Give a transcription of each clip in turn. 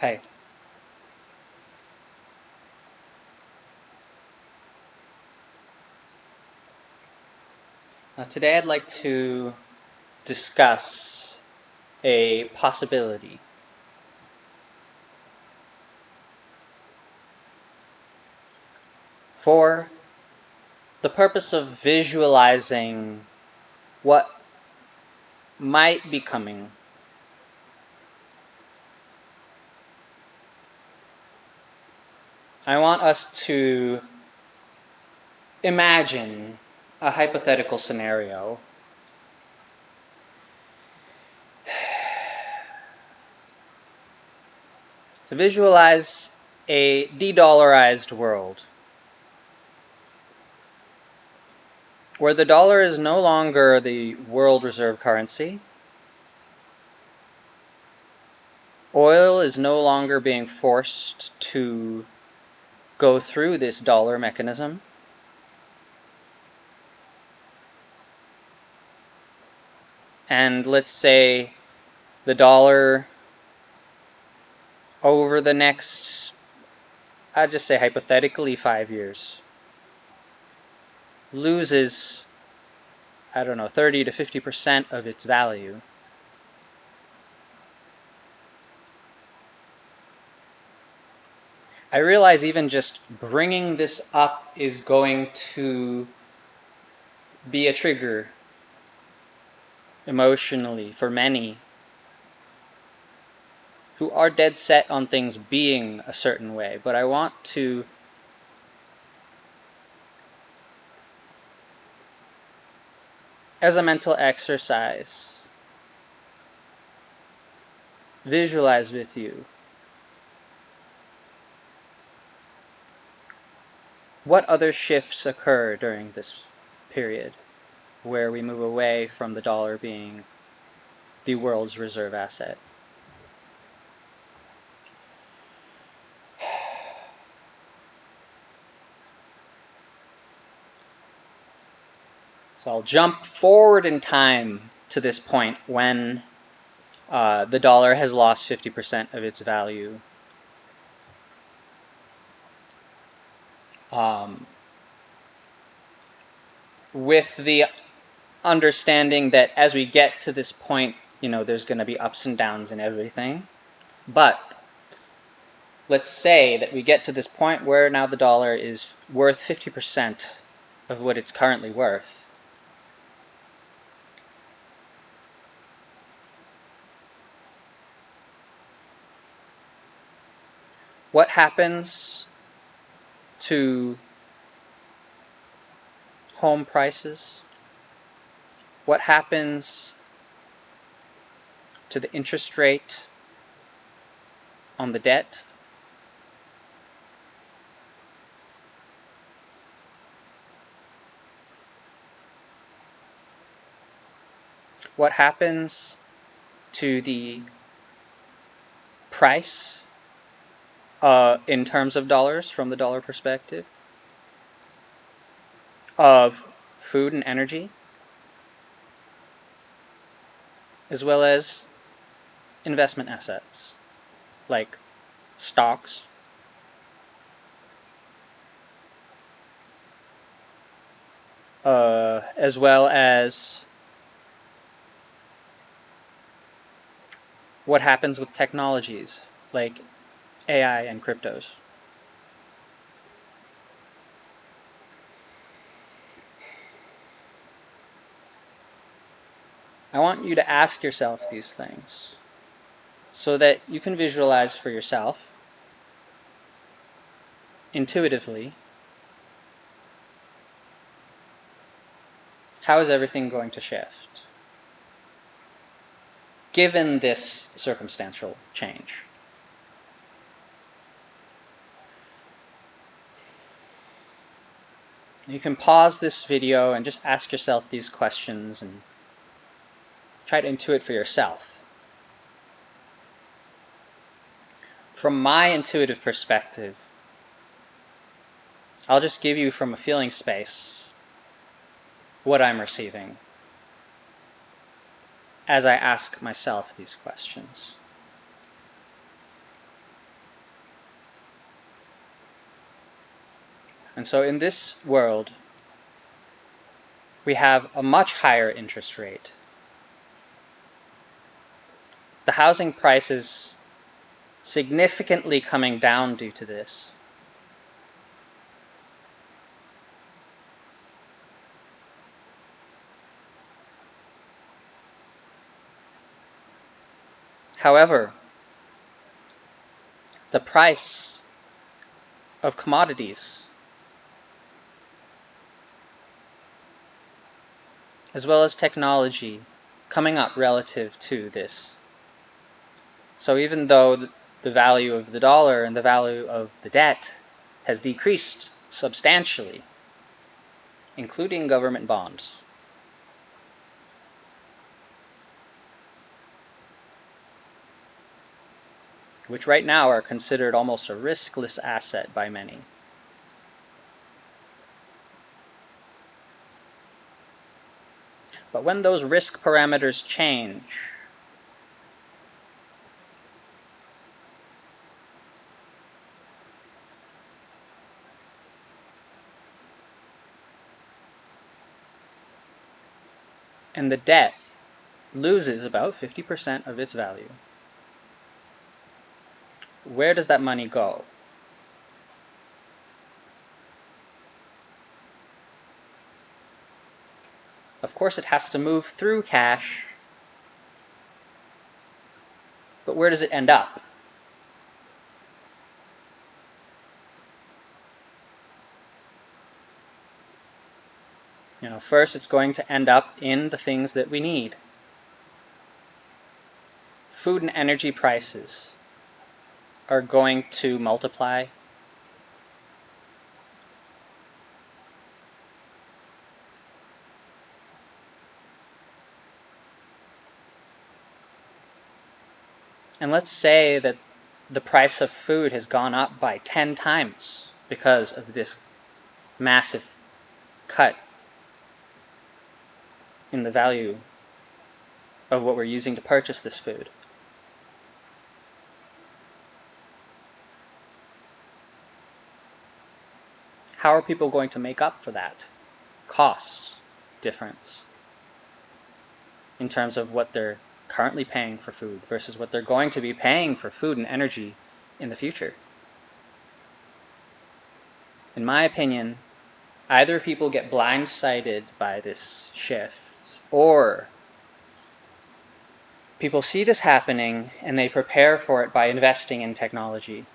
Hi. Today I'd like to discuss a possibility. For the purpose of visualizing what might be coming, I want us to imagine a hypothetical scenario. To visualize a de-dollarized world where the dollar is no longer the world reserve currency. Oil is no longer being forced to go through this dollar mechanism. And let's say the dollar over the next, I'd just say hypothetically 5 years, loses, I don't know, 30 to 50% of its value. I realize even just bringing this up is going to be a trigger emotionally for many who are dead set on things being a certain way. But I want to as a mental exercise, visualize with you what other shifts occur during this period where we move away from the dollar being the world's reserve asset. So I'll jump forward in time to this point when the dollar has lost 50% of its value. With the understanding that as we get to this point, there's going to be ups and downs in everything. But let's say that we get to this point where now the dollar is worth 50% of what it's currently worth. What happens to home prices? What happens to the interest rate on the debt? What happens to the price in terms of dollars from the dollar perspective of food and energy, as well as investment assets like stocks, as well as what happens with technologies like AI and cryptos. I want you to ask yourself these things so that you can visualize for yourself intuitively how is everything going to shift given this circumstantial change. You can pause this video and just ask yourself these questions and try to intuit for yourself. From my intuitive perspective, I'll just give you from a feeling space what I'm receiving as I ask myself these questions. And so in this world, we have a much higher interest rate. The housing prices significantly coming down due to this. However, the price of commodities, as well as technology, coming up relative to this. So even though the value of the dollar and the value of the debt has decreased substantially, including government bonds, which right now are considered almost a riskless asset by many. But when those risk parameters change, and the debt loses about 50% of its value, where does that money go? Of course, it has to move through cash, but where does it end up? First it's going to end up in the things that we need. Food and energy prices are going to multiply. And let's say that the price of food has gone up by 10 times because of this massive cut in the value of what we're using to purchase this food. How are people going to make up for that cost difference in terms of what they're currently paying for food versus what they're going to be paying for food and energy in the future? In my opinion, either people get blindsided by this shift, or people see this happening and they prepare for it by investing in technology.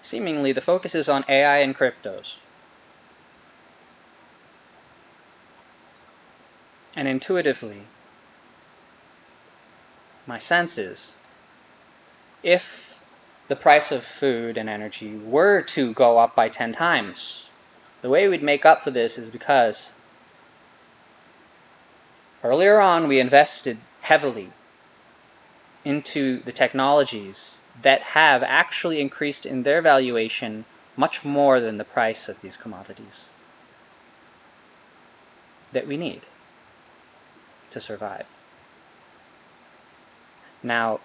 Seemingly, the focus is on AI and cryptos. And intuitively, my sense is, if the price of food and energy were to go up by 10 times, the way we'd make up for this is because earlier on we invested heavily into the technologies that have actually increased in their valuation much more than the price of these commodities that we need to survive. Now,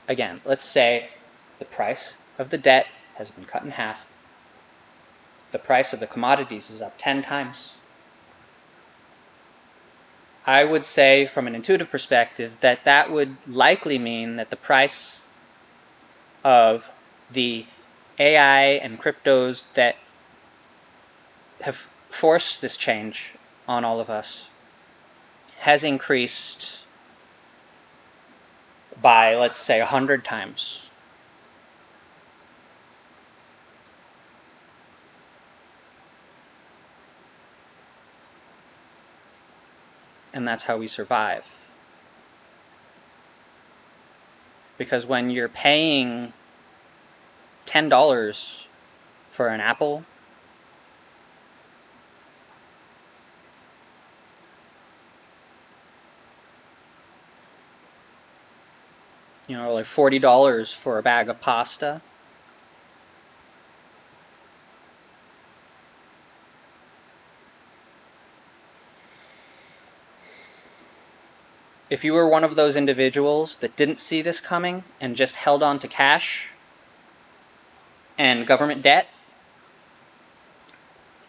again, let's say the price of the debt has been cut in half. The price of the commodities is up 10 times. I would say, from an intuitive perspective, that that would likely mean that the price of the AI and cryptos that have forced this change on all of us has increased by, let's say, 100 times. And that's how we survive. Because when you're paying $10 for an apple, like $40 for a bag of pasta, if you were one of those individuals that didn't see this coming and just held on to cash and government debt,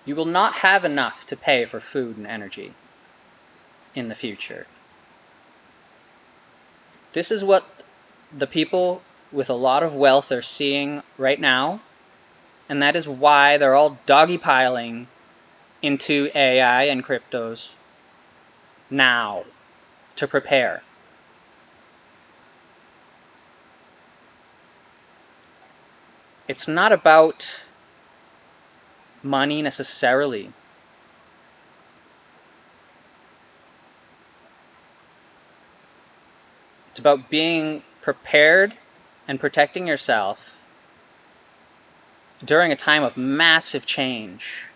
you will not have enough to pay for food and energy in the future. This is what the people with a lot of wealth are seeing right now, and that is why they're all doggy piling into AI and cryptos now to prepare. It's not about money necessarily. It's about being prepared and protecting yourself during a time of massive change.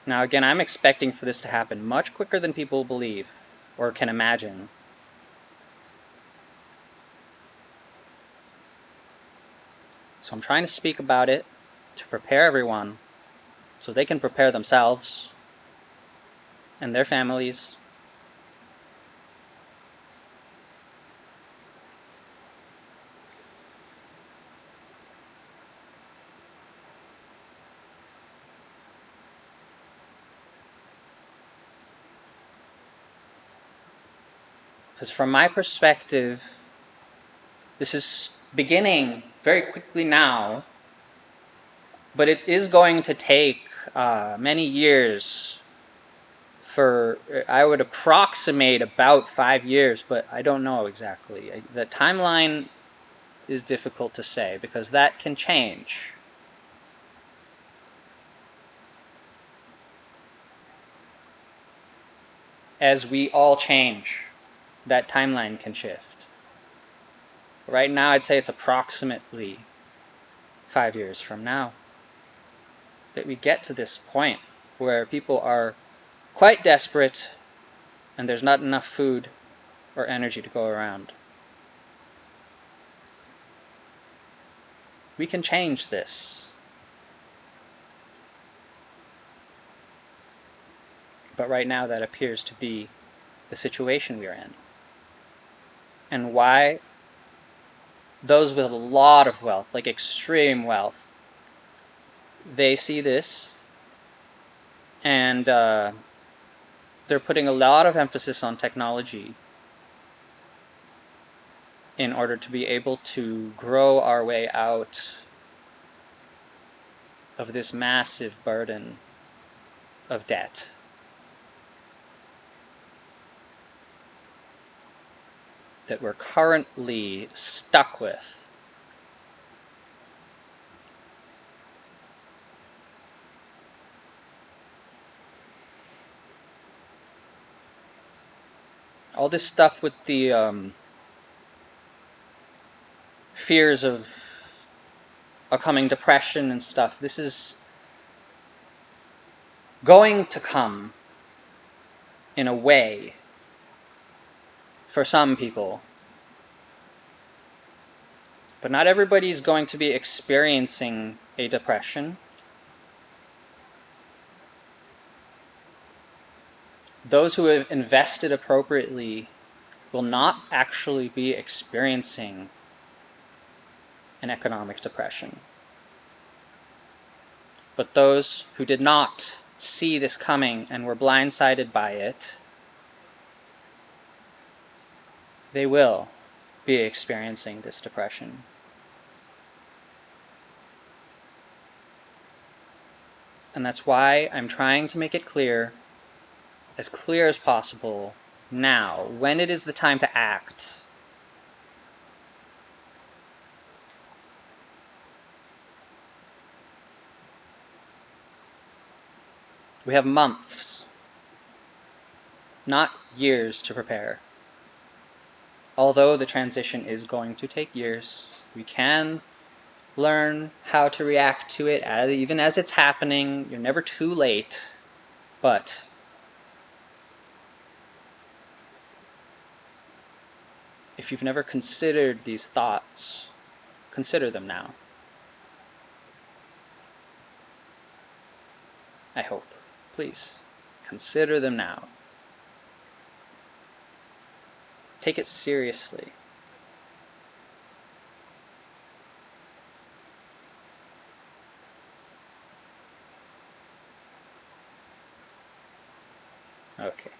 Now again, I'm expecting for this to happen much quicker than people believe or can imagine. So I'm trying to speak about it to prepare everyone so they can prepare themselves and their families. Because from my perspective, this is beginning very quickly now, but it is going to take many years for, I would approximate about 5 years, but I don't know exactly. The timeline is difficult to say because that can change. As we all change, that timeline can shift. Right now, I'd say it's approximately 5 years from now that we get to this point where people are quite desperate and there's not enough food or energy to go around. We can change this. But right now that appears to be the situation we are in. And why those with a lot of wealth, like extreme wealth, they see this and they're putting a lot of emphasis on technology in order to be able to grow our way out of this massive burden of debt. That we're currently stuck with. All this stuff with the fears of a coming depression and stuff, this is going to come in a way for some people. But not everybody's going to be experiencing a depression. Those who have invested appropriately will not actually be experiencing an economic depression. But those who did not see this coming and were blindsided by it, they will be experiencing this depression. And that's why I'm trying to make it clear as possible now, when it is the time to act. We have months, not years, to prepare. Although the transition is going to take years, we can learn how to react to it even as it's happening. You're never too late, but If you've never considered these thoughts, consider them now. I hope. Please, consider them now. Take it seriously. Okay.